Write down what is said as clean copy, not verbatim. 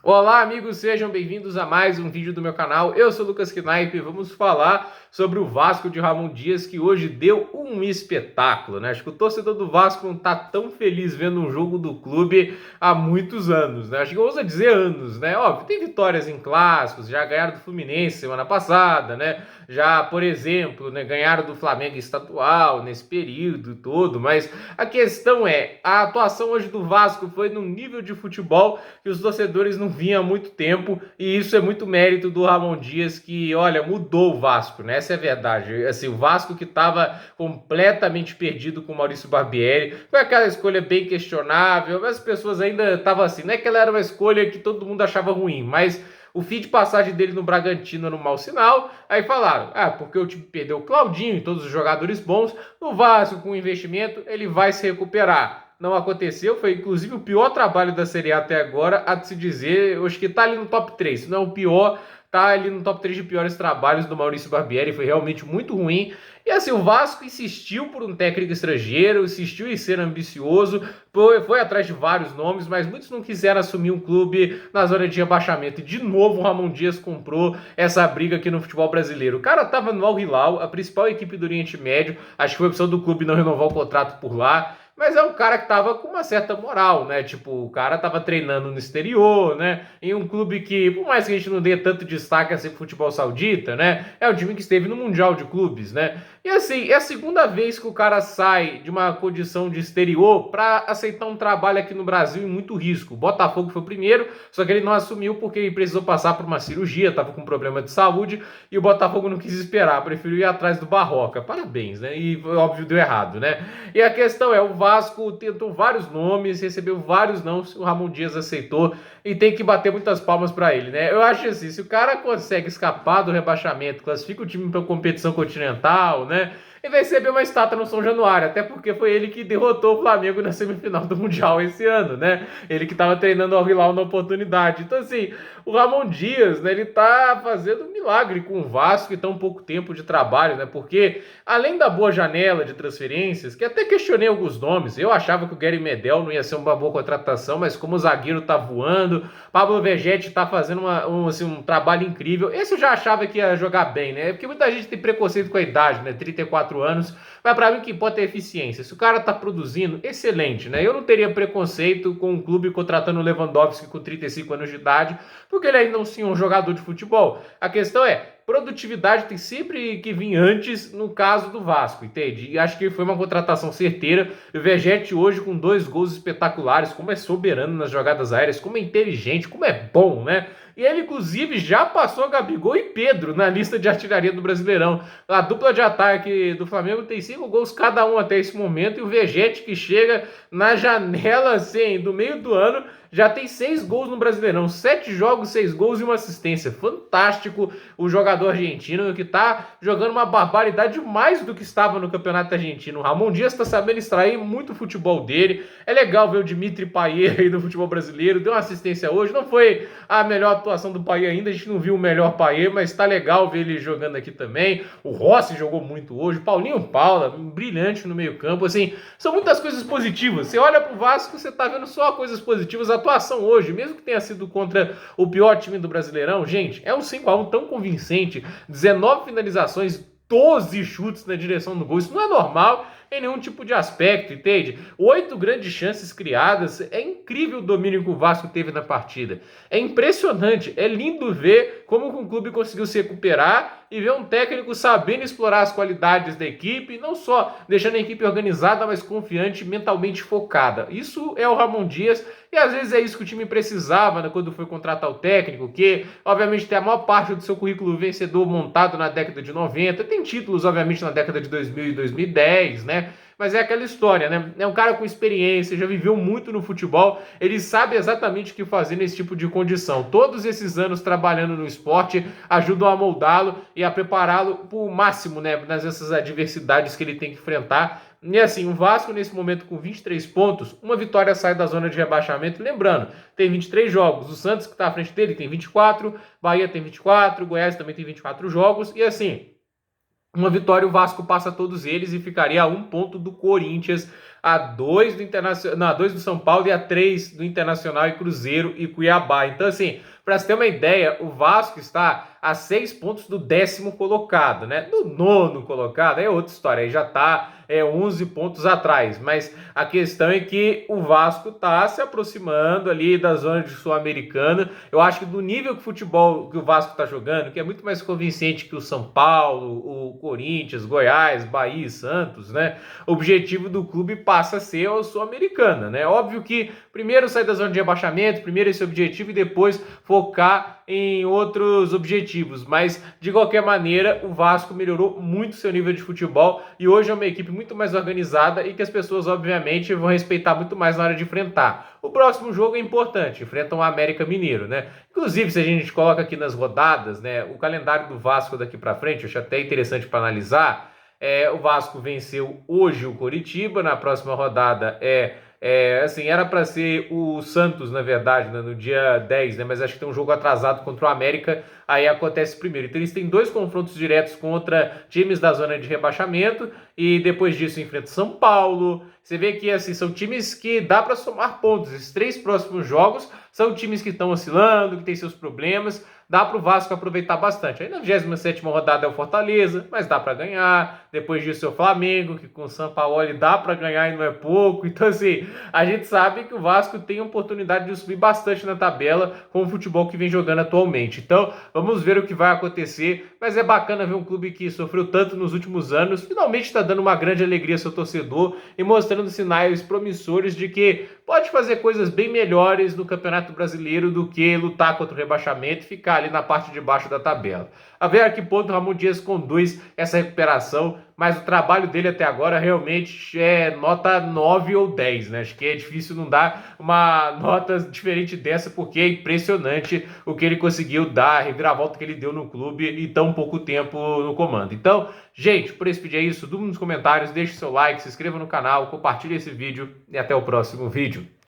Olá, amigos, sejam bem-vindos a mais um vídeo do meu canal. Eu sou o Lucas Knaip e vamos falar sobre o Vasco de Ramon Dias, que hoje deu um espetáculo, né? Acho que o torcedor do Vasco não tá tão feliz vendo um jogo do clube há muitos anos, né? Acho que eu ouso dizer anos, né? Óbvio, tem vitórias em clássicos, já ganharam do Fluminense semana passada, né? Já, por exemplo, né, ganharam do Flamengo estadual nesse período todo, mas a questão é, a atuação hoje do Vasco foi num nível de futebol que os torcedores não vinham há muito tempo, e isso é muito mérito do Ramon Dias, que, olha, mudou o Vasco, né? Essa é a verdade. Assim, o Vasco que estava completamente perdido com o Maurício Barbieri, foi aquela escolha bem questionável, mas as pessoas ainda estavam assim, não é que ela era uma escolha que todo mundo achava ruim, mas o fim de passagem dele no Bragantino era um mau sinal. Aí falaram, porque o time perdeu o Claudinho e todos os jogadores bons, no Vasco com investimento ele vai se recuperar. Não aconteceu, foi inclusive o pior trabalho da Série A até agora, a de se dizer, eu acho que tá ali no top 3, se não é o pior, tá ali no top 3 de piores trabalhos do Maurício Barbieri, foi realmente muito ruim. E assim, o Vasco insistiu por um técnico estrangeiro, insistiu em ser ambicioso, foi atrás de vários nomes, mas muitos não quiseram assumir um clube na zona de rebaixamento. E de novo o Ramon Dias comprou essa briga aqui no futebol brasileiro. O cara tava no Al Hilal, a principal equipe do Oriente Médio, acho que foi a opção do clube não renovar o contrato por lá. Mas é um cara que tava com uma certa moral, né? Tipo, o cara tava treinando no exterior, né? Em um clube que, por mais que a gente não dê tanto destaque a ser futebol saudita, né? É um time que esteve no Mundial de Clubes, né? E assim, é a segunda vez que o cara sai de uma condição de exterior para aceitar um trabalho aqui no Brasil em muito risco. O Botafogo foi o primeiro, só que ele não assumiu porque ele precisou passar por uma cirurgia, tava com problema de saúde, e o Botafogo não quis esperar, preferiu ir atrás do Barroca. Parabéns, né? E óbvio deu errado, né? E a questão é, o Vasco tentou vários nomes, recebeu vários não, o Ramon Dias aceitou e tem que bater muitas palmas para ele, né? Eu acho assim, se o cara consegue escapar do rebaixamento, classifica o time para competição continental, né? E vai receber uma estátua no São Januário, até porque foi ele que derrotou o Flamengo na semifinal do Mundial esse ano, né? Ele que estava treinando ao Hilal na oportunidade. Então, assim, o Ramon Dias, né, ele tá fazendo um milagre com o Vasco e tão pouco tempo de trabalho, né? Porque, além da boa janela de transferências, que até questionei alguns nomes, eu achava que o Gary Medel não ia ser uma boa contratação, mas como o zagueiro tá voando, Pablo Vegetti tá fazendo um trabalho incrível. Esse eu já achava que ia jogar bem, né? Porque muita gente tem preconceito com a idade, né? 34 anos, mas para mim o que importa é eficiência. Se o cara tá produzindo, excelente, né? Eu não teria preconceito com um clube contratando o Lewandowski com 35 anos de idade, porque ele ainda não é um jogador de futebol. A questão é, produtividade tem sempre que vir antes no caso do Vasco, entende? E acho que foi uma contratação certeira. O Vegetti hoje com 2 gols espetaculares, como é soberano nas jogadas aéreas, como é inteligente, como é bom, né? E ele, inclusive, já passou Gabigol e Pedro na lista de artilharia do Brasileirão. A dupla de ataque do Flamengo tem 5 gols cada um até esse momento, e o Vegetti, que chega na janela, assim, do meio do ano, já tem 6 gols no Brasileirão. 7 jogos, 6 gols e uma assistência. Fantástico o jogador argentino, que tá jogando uma barbaridade mais do que estava no Campeonato Argentino. O Ramon Dias tá sabendo extrair muito o futebol dele. É legal ver o Dimitri Payet aí do futebol brasileiro. Deu uma assistência hoje. Não foi a melhor atuação do Payet ainda. A gente não viu o melhor Payet, mas tá legal ver ele jogando aqui também. O Rossi jogou muito hoje. Paulinho Paula, brilhante no meio campo. Assim, são muitas coisas positivas. Você olha pro Vasco, você tá vendo só coisas positivas. A atuação hoje, mesmo que tenha sido contra o pior time do Brasileirão, gente, é um 5-1 tão convincente, 19 finalizações, 12 chutes na direção do gol, isso não é normal em nenhum tipo de aspecto, entende? 8 grandes chances criadas, é incrível o domínio que o Vasco teve na partida, é impressionante, é lindo ver como o clube conseguiu se recuperar e ver um técnico sabendo explorar as qualidades da equipe, não só deixando a equipe organizada, mas confiante, mentalmente focada. Isso é o Ramon Dias, e às vezes é isso que o time precisava, né, quando foi contratar o técnico, que obviamente tem a maior parte do seu currículo vencedor montado na década de 90, tem títulos obviamente na década de 2000 e 2010, né? Mas é aquela história, né? É um cara com experiência, já viveu muito no futebol, ele sabe exatamente o que fazer nesse tipo de condição. Todos esses anos trabalhando no esporte ajudam a moldá-lo e a prepará-lo para o máximo, né? Nessas adversidades que ele tem que enfrentar. E assim, o Vasco nesse momento com 23 pontos, uma vitória sai da zona de rebaixamento. Lembrando, tem 23 jogos. O Santos que está à frente dele tem 24, Bahia tem 24, Goiás também tem 24 jogos. E assim, uma vitória o Vasco passa todos eles e ficaria a 1 ponto do Corinthians a 2 do Internacional, não, a 2 do São Paulo e a 3 do Internacional e Cruzeiro e Cuiabá. Então, assim, para você ter uma ideia, o Vasco está a 6 pontos do 10º colocado, né? Do 9º colocado, é outra história, aí já está 11 pontos atrás. Mas a questão é que o Vasco está se aproximando ali da zona de Sul-Americana. Eu acho que do nível de futebol que o Vasco está jogando, que é muito mais convincente que o São Paulo, o Corinthians, Goiás, Bahia e Santos, né? O objetivo do clube passa a ser a Sul-Americana, né? Óbvio que primeiro sair da zona de rebaixamento, primeiro esse objetivo e depois focar em outros objetivos, mas de qualquer maneira o Vasco melhorou muito seu nível de futebol e hoje é uma equipe muito mais organizada e que as pessoas obviamente vão respeitar muito mais na hora de enfrentar. O próximo jogo é importante, enfrentam o América Mineiro, né? Inclusive, se a gente coloca aqui nas rodadas, né, o calendário do Vasco daqui para frente, eu acho até interessante para analisar. O Vasco venceu hoje o Coritiba, na próxima rodada assim, era para ser o Santos, na verdade, né, no dia 10, né, mas acho que tem um jogo atrasado contra o América, aí acontece primeiro. Então eles têm 2 confrontos diretos contra times da zona de rebaixamento e depois disso enfrenta São Paulo. Você vê que assim, são times que dá para somar pontos. Esses 3 próximos jogos são times que estão oscilando, que têm seus problemas. Dá para o Vasco aproveitar bastante. Aí na 27ª rodada é o Fortaleza, mas dá para ganhar. Depois disso é o Flamengo, que com o Sampaoli dá para ganhar e não é pouco. Então assim, a gente sabe que o Vasco tem a oportunidade de subir bastante na tabela com o futebol que vem jogando atualmente. Então vamos ver o que vai acontecer. Mas é bacana ver um clube que sofreu tanto nos últimos anos, finalmente está dando uma grande alegria ao seu torcedor e mostrando sinais promissores de que pode fazer coisas bem melhores no Campeonato Brasileiro do que lutar contra o rebaixamento e ficar ali na parte de baixo da tabela. A ver a que ponto o Ramon Dias conduz essa recuperação, mas o trabalho dele até agora realmente é nota 9 ou 10, né? Acho que é difícil não dar uma nota diferente dessa, porque é impressionante o que ele conseguiu dar, a reviravolta que ele deu no clube em tão pouco tempo no comando. Então, gente, por esse vídeo é isso. Dúvida nos comentários, deixe seu like, se inscreva no canal, compartilhe esse vídeo e até o próximo vídeo.